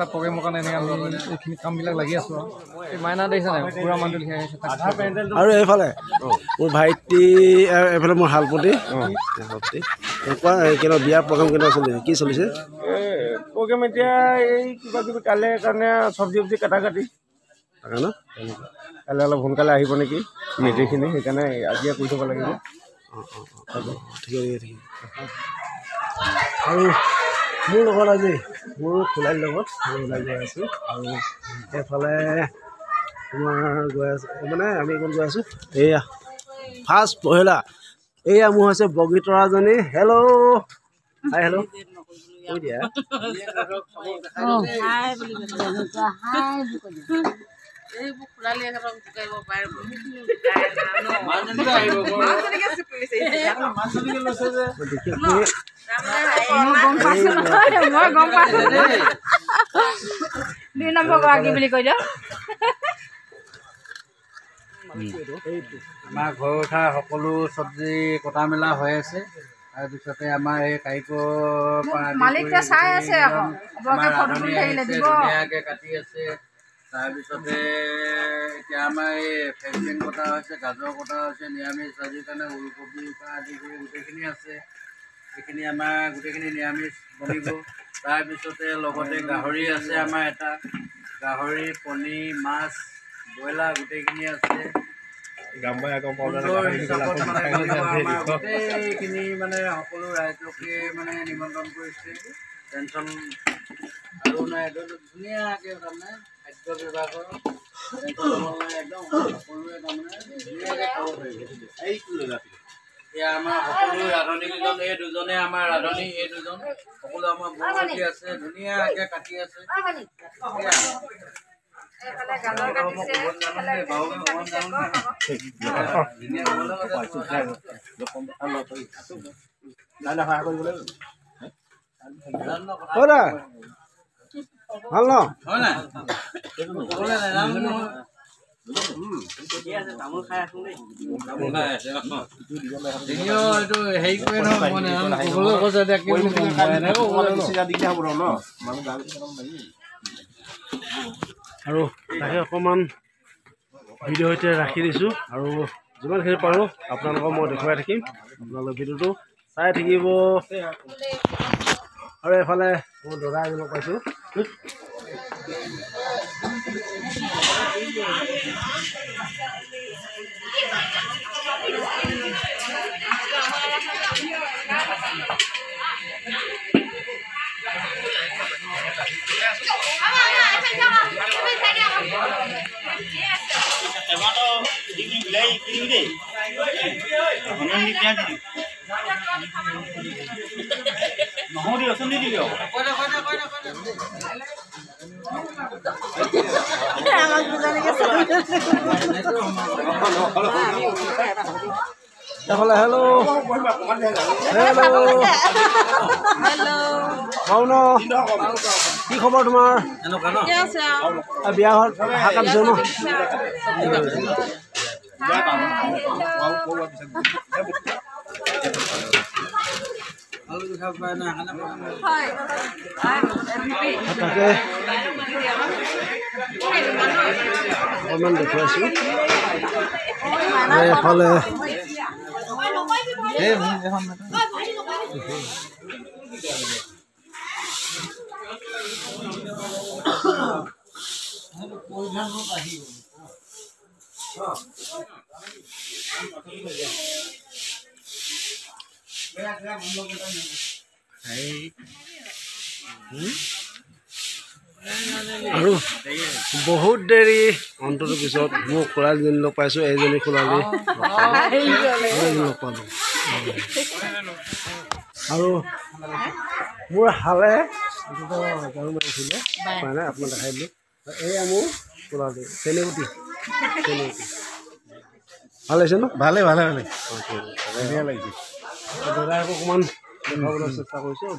প্ৰগ্ৰেমৰ কাৰণে এনেকৈ আমি এইখিনি কামবিলাক লাগি আছোঁ আৰু এই মাইনা দেখিছে নাই পুৰা মানুহটো লিখাই আহিছে আৰু এইফালে মোৰ ভাইটি এইফালে মোৰ শালপতি কেনেকুৱা বিয়াৰ প্ৰগ্ৰেম কেনেকুৱা চলিছে কি চলিছে প্ৰগ্ৰেম এতিয়া এই কিবা কিবি কাইলৈ কাৰণে চব্জি কাটা কাটি থাকে ন কাইলৈ অলপ সোনকালে আহিব নেকি মিটিংখিনি সেইকাৰণে আজিয়ে কৰি থ'ব লাগিব ঠিকে ঠিকে আৰু মোৰ লগত আজি মোৰ খোলাইৰ লগত ওলাই গৈ আছোঁ আৰু এইফালে তোমাৰ গৈ আছোঁ মানে আমি ক'ত গৈ আছোঁ এয়া ফাৰ্ষ্ট পহিলা এয়া মোৰ হৈছে বগীতৰাজনী হেল্ল' হাই হেল্ল' কৈ দিয়া দুই নম্বৰ গৰাকী বুলি কৈ দিয়ক আমাৰ ঘৰ উঠা সকলো চব্জি কটা মেলা হৈ আছে তাৰপিছতে আমাৰ এই কাৰিকৰ মালিকে চাই আছে ধুনীয়াকৈ কাটি আছে তাৰপিছতে এতিয়া আমাৰ এই ফেঞ্চিং কটা হৈছে গাজৰ কটা হৈছে নিৰামিষ ভাজিৰ কাৰণে ওলকবিৰ পৰা আদি কৰি গোটেইখিনি আছে এইখিনি আমাৰ গোটেইখিনি নিৰামিষ বনিব তাৰপিছতে লগতে গাহৰি আছে আমাৰ এটা গাহৰি কণী মাছ ব্ৰইলাৰ গোটেইখিনি আছে গোটেইখিনি মানে সকলো ৰাইজকে মানে নিমন্ত্ৰণ কৰিছে টেনশ্যন আৰু নাই ধুনীয়াকৈ তাৰমানে খাদ্য বিভাগৰ একদম সকলোৱে তাৰমানে ধুনীয়াকৈ খাব পাৰিব এতিয়া আমাৰ সকলো ৰান্ধনীকেইজন এই দুজনে আমাৰ ৰান্ধনী এই দুজন সকলো আমাৰ বৰমাটি আছে ধুনীয়াকৈ কাটি আছে ভাল ন আৰু তাকে অকণমান ভিডিঅ' সৈতে ৰাখি দিছোঁ আৰু যিমানখিনি পাৰোঁ আপোনালোকক মই দেখুৱাই থাকিম আপোনালোকে ভিডিঅ'টো চাই থাকিব আৰু এইফালে মোৰ দাদা এজনক পাইছোঁ এইফালে হেল্ল' ভাওন কি খবৰ তোমাৰ বিয়া ঘৰত ভাত কাটিছে ন তাকে অকণমান দেখুৱাইছোঁ এইফালে আৰু বহুত দেৰি অন্তৰৰ পিছত মোৰ খোলালীজনী লগ পাইছোঁ এইজনী খোলালী লগ পালোঁ আৰু মোৰ হালে গাৰু মাৰিছিলে মানে আপোনাক দেখাই দিলোঁ এয়া মোৰ খোলালী চেনেগুটি ভাল লাগিছে ন ভালে ধুনীয়া লাগিছে দাদাই অকণমান দেখাবলৈ চেষ্টা কৰিছোঁ